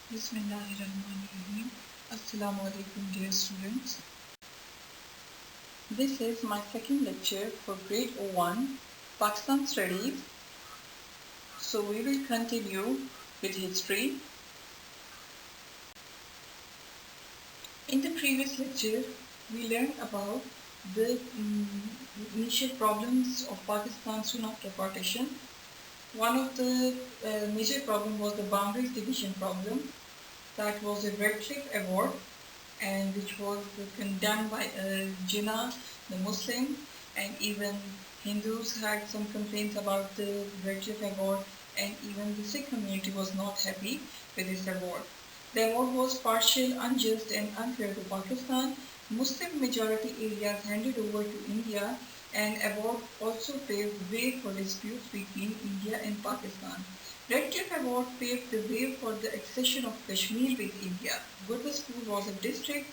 Bismillahirrahmanirrahim. Assalamu alaikum, dear students. This is my second lecture for grade 01, Pakistan Studies. So we will continue with history. In the previous lecture, we learned about the initial problems of Pakistan soon after partition. One of the major problems was the boundaries division problem. That was a Red Cliff Award, and which was condemned by Jinnah, the Muslim, and even Hindus had some complaints about the Red Cliff Award, and even the Sikh community was not happy with this award. The award was partial, unjust, and unfair to Pakistan. Muslim majority areas handed over to India, and award also paved way for disputes between India and Pakistan. Red Cliff Award paved the way for the accession of Kashmir with India. Gurdaspur was a district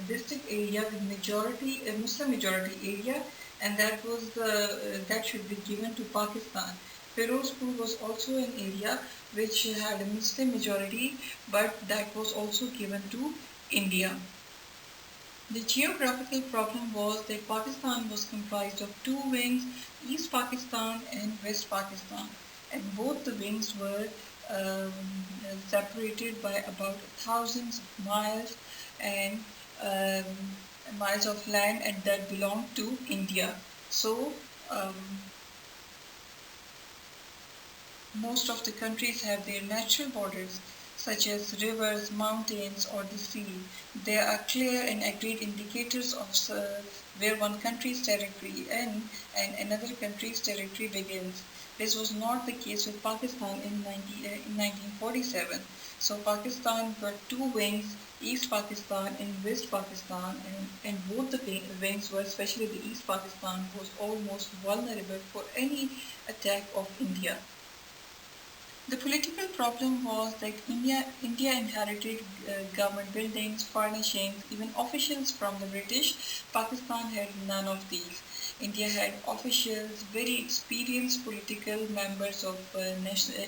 district area with majority Muslim majority area, and that should be given to Pakistan. Firozpur was also an area which had a Muslim majority, but that was also given to India. The geographical problem was that Pakistan was comprised of two wings, East Pakistan and West Pakistan, and both the wings were um, separated by about thousands of miles and miles of land, and that belonged to India. So most of the countries have their natural borders, such as rivers, mountains, or the sea. They are clear and agreed indicators of where one country's territory ends and another country's territory begins. This was not the case with Pakistan in 1947. So Pakistan got two wings, East Pakistan and West Pakistan, and both the wings were, especially the East Pakistan, was almost vulnerable for any attack of India. The political problem was that India inherited government buildings, furnishings, even officials from the British. Pakistan had none of these. India had officials, very experienced political members of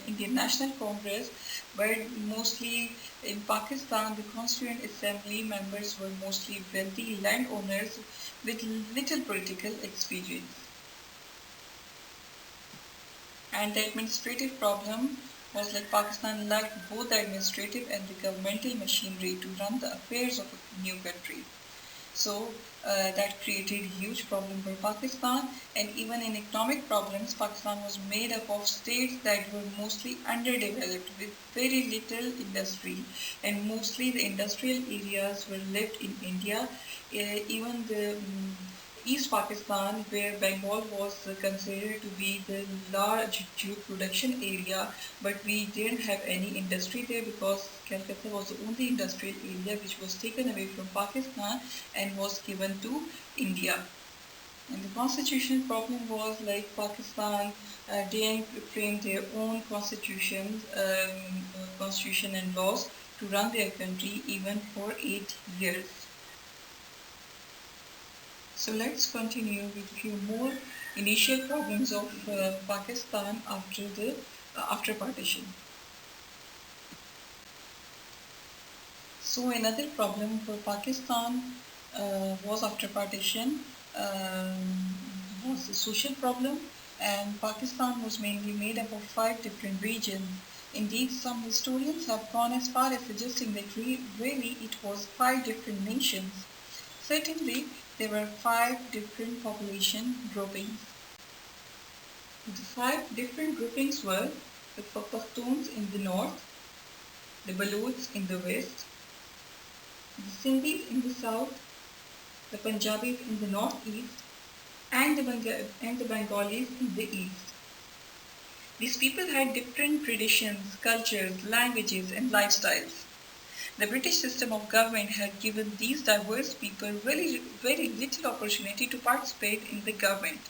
Indian National Congress, but mostly in Pakistan, the Constituent Assembly members were mostly wealthy landowners with little political experience. And the administrative problem was like Pakistan lacked both the administrative and the governmental machinery to run the affairs of a new country. So that created a huge problem for Pakistan, and even in economic problems, Pakistan was made up of states that were mostly underdeveloped with very little industry, and mostly the industrial areas were left in India. Even the East Pakistan, where Bengal was considered to be the large jute production area, but we didn't have any industry there because Calcutta was the only industrial area which was taken away from Pakistan and was given to India. And the constitutional problem was like Pakistan didn't frame their own constitution and laws to run their country even for 8 years. So let's continue with a few more initial problems of Pakistan after partition. So another problem for Pakistan was after partition was a social problem, and Pakistan was mainly made up of 5 different regions. Indeed, some historians have gone as far as suggesting that really it was 5 different nations. Certainly, there were 5 different population groupings. The 5 different groupings were the Pashtuns in the north, the Baluchs in the west, the Sindhis in the south, the Punjabis in the northeast, and the Bengalis in the east. These people had different traditions, cultures, languages, and lifestyles. The British system of government had given these diverse people very little opportunity to participate in the government.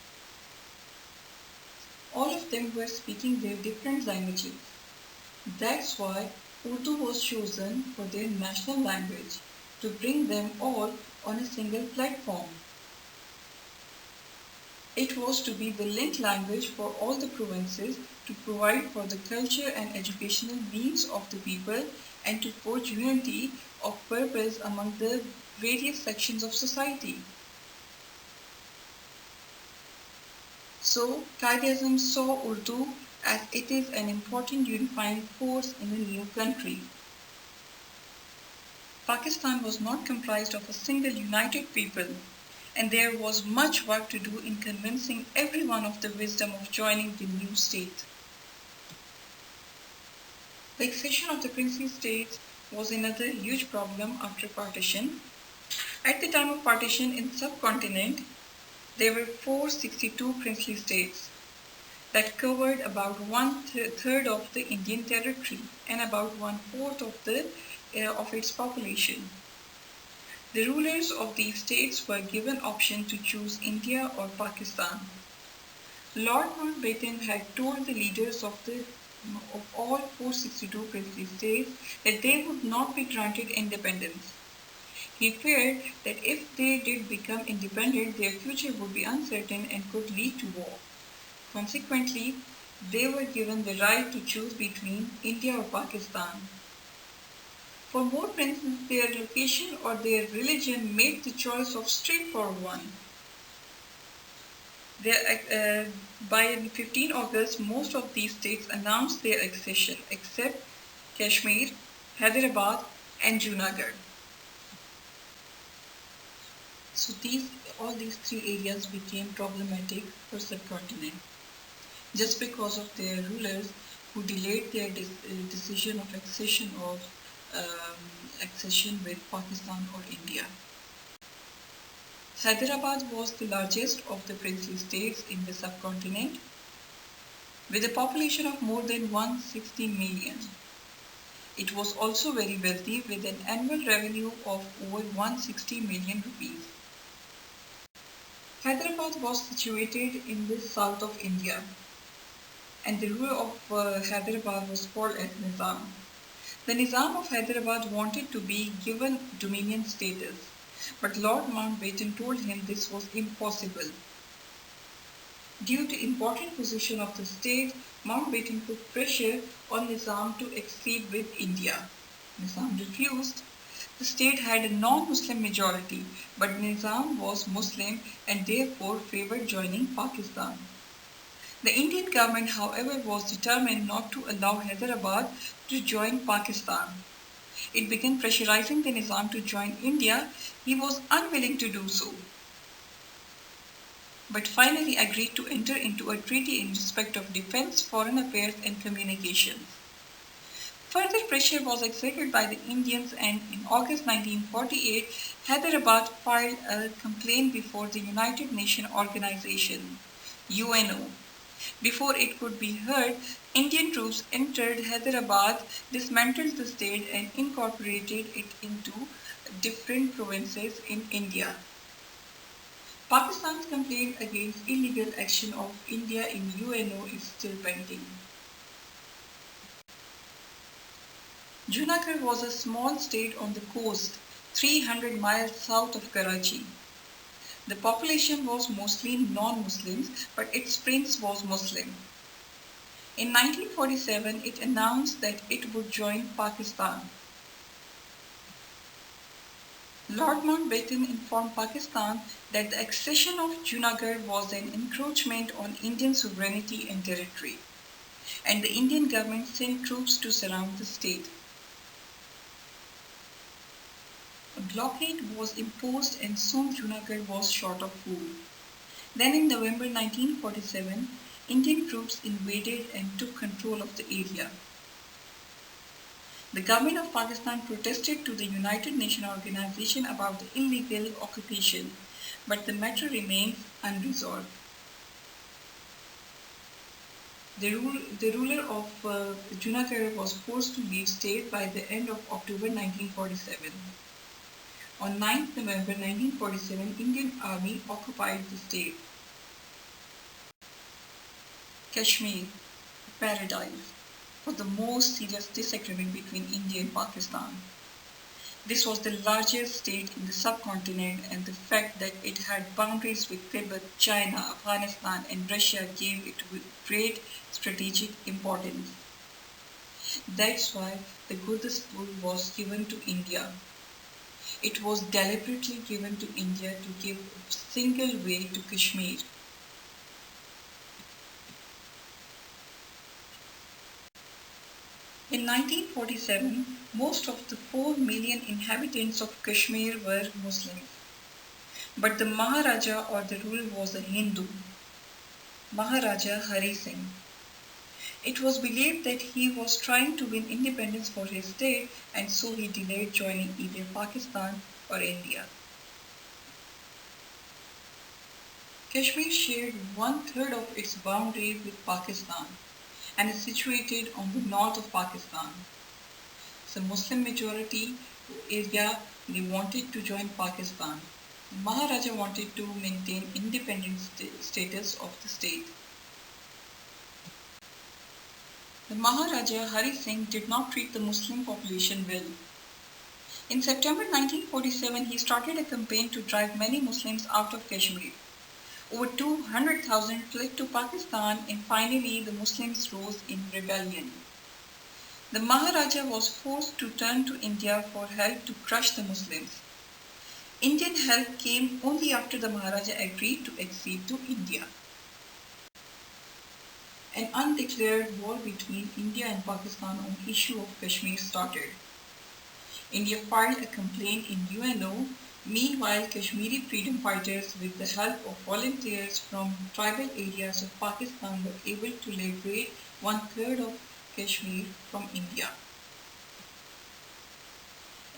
All of them were speaking their different languages. That's why Urdu was chosen for their national language, to bring them all on a single platform. It was to be the link language for all the provinces to provide for the culture and educational needs of the people and to forge unity of purpose among the various sections of society. So, Quaid-e-Azam saw Urdu as it is an important unifying force in a new country. Pakistan was not comprised of a single united people, and there was much work to do in convincing everyone of the wisdom of joining the new state. The accession of the princely states was another huge problem after partition. At the time of partition in the subcontinent, there were 462 princely states that covered about one-third of the Indian territory and about one-fourth of its population. The rulers of these states were given option to choose India or Pakistan. Lord Mountbatten had told the leaders of all 462 princely states that they would not be granted independence. He feared that if they did become independent, their future would be uncertain and could lead to war. Consequently, they were given the right to choose between India or Pakistan. For more princes, their location or their religion made the choice of straightforward one. By 15 August, most of these states announced their accession, except Kashmir, Hyderabad, and Junagadh. So all these three areas became problematic for subcontinent, just because of their rulers who delayed their decision of accession with Pakistan or India. Hyderabad was the largest of the princely states in the subcontinent, with a population of more than 160 million. It was also very wealthy, with an annual revenue of over 160 million rupees. Hyderabad was situated in the south of India, and the ruler of Hyderabad was called as Nizam. The Nizam of Hyderabad wanted to be given dominion status, but Lord Mountbatten told him this was impossible. Due to important position of the state, Mountbatten put pressure on Nizam to accede with India. Nizam refused. The state had a non-Muslim majority, but Nizam was Muslim and therefore favored joining Pakistan. The Indian government, however, was determined not to allow Hyderabad to join Pakistan. It began pressurizing the Nizam to join India. He was unwilling to do so, but finally agreed to enter into a treaty in respect of defense, foreign affairs, and communications. Further pressure was exerted by the Indians, and in August 1948, Hyderabad filed a complaint before the United Nations Organization, UNO. Before it could be heard, Indian troops entered Hyderabad, dismantled the state, and incorporated it into different provinces in India. Pakistan's complaint against illegal action of India in UNO is still pending. Junagadh was a small state on the coast, 300 miles south of Karachi. The population was mostly non-Muslims, but its prince was Muslim. In 1947, it announced that it would join Pakistan. Lord Mountbatten informed Pakistan that the accession of Junagadh was an encroachment on Indian sovereignty and territory, and the Indian government sent troops to surround the state. A blockade was imposed and soon Junagadh was short of food. Then in November 1947, Indian troops invaded and took control of the area. The government of Pakistan protested to the United Nations Organization about the illegal occupation, but the matter remains unresolved. The ruler of Junagadh was forced to leave state by the end of October 1947. On 9th November 1947, Indian Army occupied the state. Kashmir, paradise, was the most serious disagreement between India and Pakistan. This was the largest state in the subcontinent, and the fact that it had boundaries with Tibet, China, Afghanistan, and Russia gave it great strategic importance. That's why the Gurdaspur was given to India. It was deliberately given to India to give a single way to Kashmir. In 1947, most of the 4 million inhabitants of Kashmir were Muslims. But the Maharaja or the ruler was a Hindu, Maharaja Hari Singh. It was believed that he was trying to win independence for his state, and so he delayed joining either Pakistan or India. Kashmir shared one-third of its boundary with Pakistan and is situated on the north of Pakistan. It's a Muslim majority area. They wanted to join Pakistan. Maharaja wanted to maintain independent status of the state. The Maharaja Hari Singh did not treat the Muslim population well. In September 1947, he started a campaign to drive many Muslims out of Kashmir. Over 200,000 fled to Pakistan, and finally the Muslims rose in rebellion. The Maharaja was forced to turn to India for help to crush the Muslims. Indian help came only after the Maharaja agreed to accede to India. An undeclared war between India and Pakistan on the issue of Kashmir started. India filed a complaint in UNO. Meanwhile, Kashmiri freedom fighters, with the help of volunteers from tribal areas of Pakistan, were able to liberate one-third of Kashmir from India.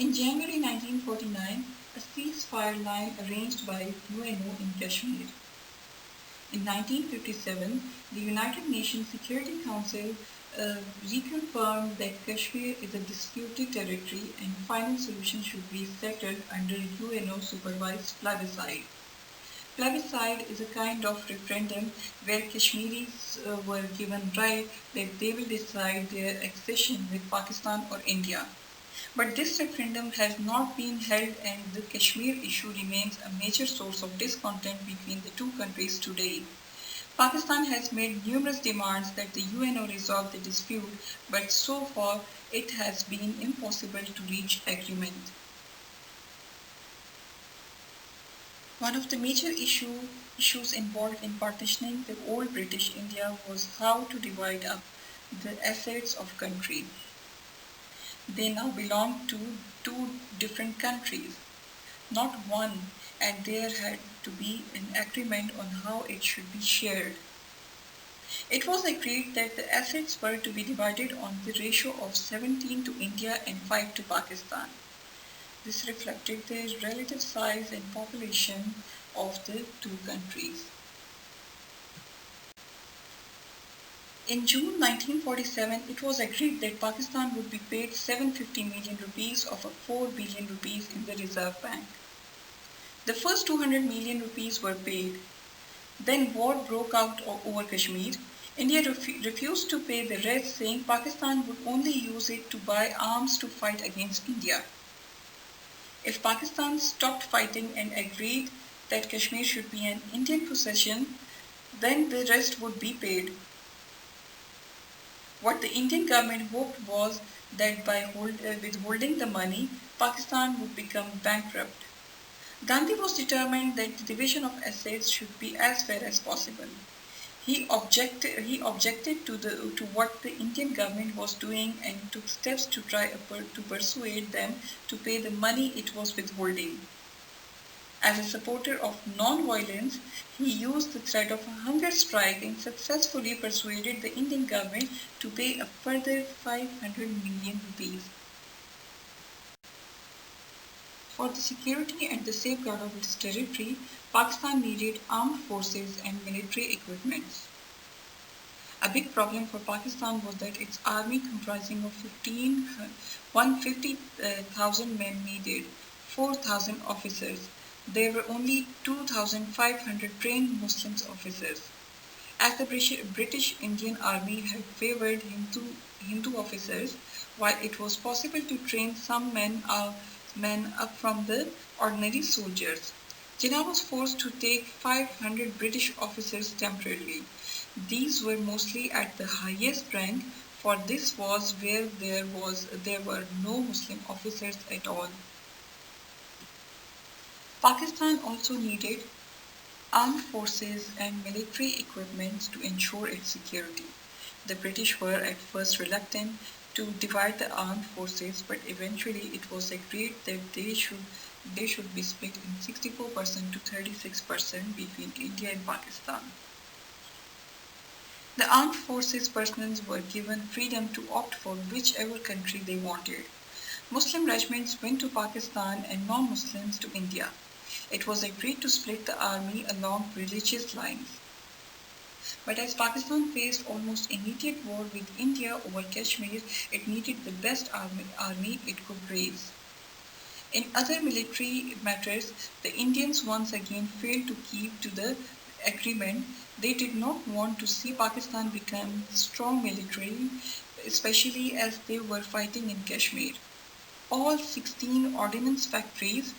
In January 1949, a ceasefire line arranged by UNO in Kashmir. In 1957, the United Nations Security Council reconfirmed that Kashmir is a disputed territory and final solution should be settled under UNO supervised plebiscite. Plebiscite is a kind of referendum where Kashmiris were given right that they will decide their accession with Pakistan or India. But this referendum has not been held, and the Kashmir issue remains a major source of discontent between the two countries today. Pakistan has made numerous demands that the UNO resolve the dispute, but so far it has been impossible to reach agreement. One of the major issues involved in partitioning the old British India was how to divide up the assets of country. They now belong to two different countries, not one, and there had to be an agreement on how it should be shared. It was agreed that the assets were to be divided on the ratio of 17 to India and 5 to Pakistan. This reflected the relative size and population of the two countries. In June 1947, it was agreed that Pakistan would be paid 750 million rupees of a 4 billion rupees in the Reserve Bank. The first 200 million rupees were paid. Then war broke out over Kashmir. India refused to pay the rest, saying Pakistan would only use it to buy arms to fight against India. If Pakistan stopped fighting and agreed that Kashmir should be an Indian possession, then the rest would be paid. What the Indian government hoped was that by withholding the money, Pakistan would become bankrupt. Gandhi was determined that the division of assets should be as fair as possible. He objected to what the Indian government was doing and took steps to try to persuade them to pay the money it was withholding. As a supporter of non-violence, he used the threat of a hunger strike and successfully persuaded the Indian government to pay a further 500 million rupees. For the security and the safeguard of its territory, Pakistan needed armed forces and military equipment. A big problem for Pakistan was that its army, comprising of 150,000 men, needed 4,000 officers. There were only 2,500 trained Muslim officers. As the British Indian Army had favored Hindu officers, while it was possible to train some men up from the ordinary soldiers. Jinnah was forced to take 500 British officers temporarily. These were mostly at the highest rank, for this was where there were no Muslim officers at all. Pakistan also needed armed forces and military equipment to ensure its security. The British were at first reluctant to divide the armed forces, but eventually it was agreed that they should be split in 64% to 36% between India and Pakistan. The armed forces personnel were given freedom to opt for whichever country they wanted. Muslim regiments went to Pakistan and non-Muslims to India. It was agreed to split the army along religious lines. But as Pakistan faced almost immediate war with India over Kashmir, it needed the best army it could raise. In other military matters, the Indians once again failed to keep to the agreement. They did not want to see Pakistan become strong militarily, especially as they were fighting in Kashmir. All 16 ordnance factories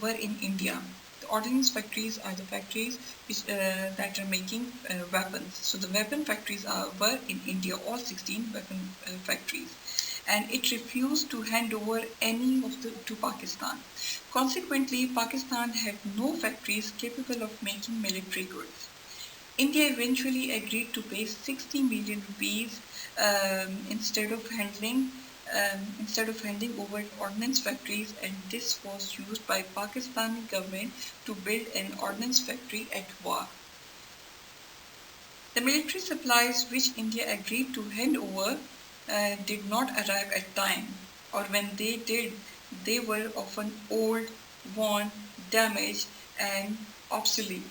were in India. The ordnance factories are the factories that are making weapons. So the weapon factories were in India, all 16 weapon factories. And it refused to hand over any of them to Pakistan. Consequently, Pakistan had no factories capable of making military goods. India eventually agreed to pay 60 million rupees instead of handing over ordnance factories, and this was used by Pakistani government to build an ordnance factory at Wagh. The military supplies which India agreed to hand over did not arrive at time, or when they did, they were often old, worn, damaged, and obsolete.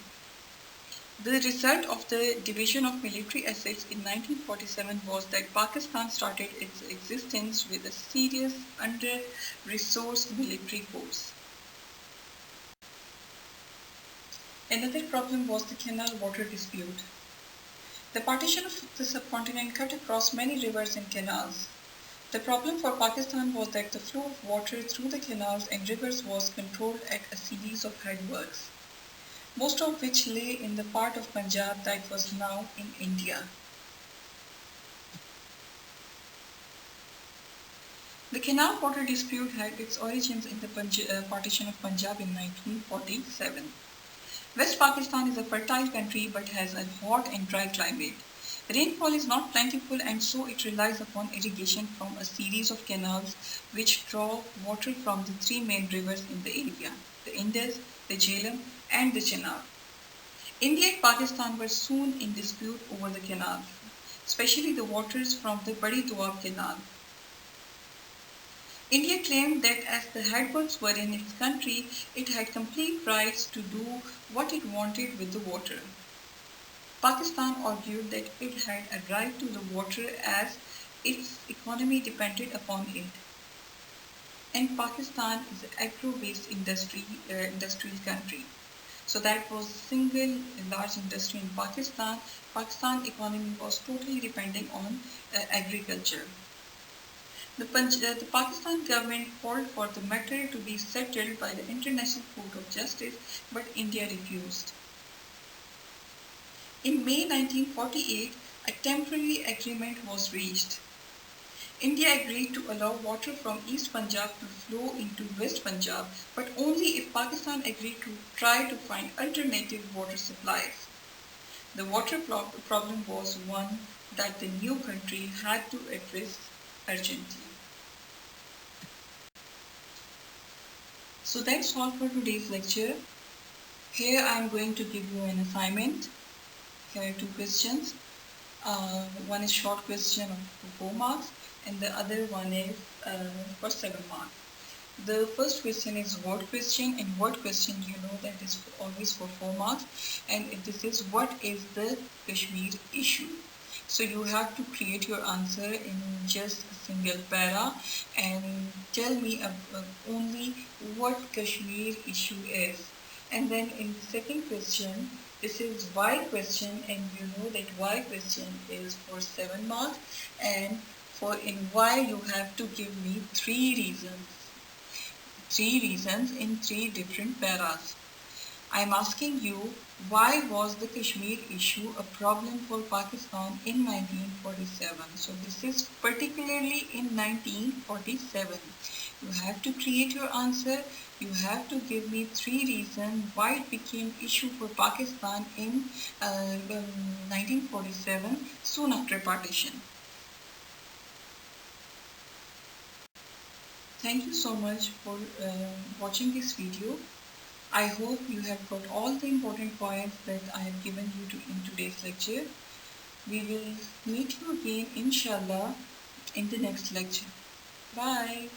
The result of the division of military assets in 1947 was that Pakistan started its existence with a serious under-resourced military force. Another problem was the canal water dispute. The partition of the subcontinent cut across many rivers and canals. The problem for Pakistan was that the flow of water through the canals and rivers was controlled at a series of headworks, most of which lay in the part of Punjab that was now in India. The canal water dispute had its origins in the partition of Punjab in 1947. West Pakistan is a fertile country but has a hot and dry climate. Rainfall is not plentiful, and so it relies upon irrigation from a series of canals which draw water from the three main rivers in the area: the Indus, the Jhelum, and the Chenab. India and Pakistan were soon in dispute over the canals, especially the waters from the Badi Doab Canal. India claimed that as the headworks were in its country, it had complete rights to do what it wanted with the water. Pakistan argued that it had a right to the water as its economy depended upon it. And Pakistan is an agro-based industrial country. So that was single large industry in Pakistan. Pakistan economy was totally depending on agriculture. The Pakistan government called for the matter to be settled by the International Court of Justice, but India refused. In May 1948, a temporary agreement was reached. India agreed to allow water from East Punjab to flow into West Punjab, but only if Pakistan agreed to try to find alternative water supplies. The water problem was one that the new country had to address urgently. So that's all for today's lecture. Here I am going to give you an assignment. Here are two questions. One is short question of 4 marks, and the other one is for 7 marks. The first question is word question, and word question you know that is always for 4 marks, and this is what is the Kashmir issue. So you have to create your answer in just a single para and tell me only what Kashmir issue is. And then in the second question, this is why question, and you know that why question is for 7 marks, and for in why you have to give me 3 reasons. 3 reasons in 3 different paras. I am asking you, why was the Kashmir issue a problem for Pakistan in 1947? So this is particularly in 1947. You have to create your answer. You have to give me 3 reasons why it became issue for Pakistan in 1947, soon after partition. Thank you so much for watching this video. I hope you have got all the important points that I have given you in today's lecture. We will meet you again, inshallah, in the next lecture. Bye.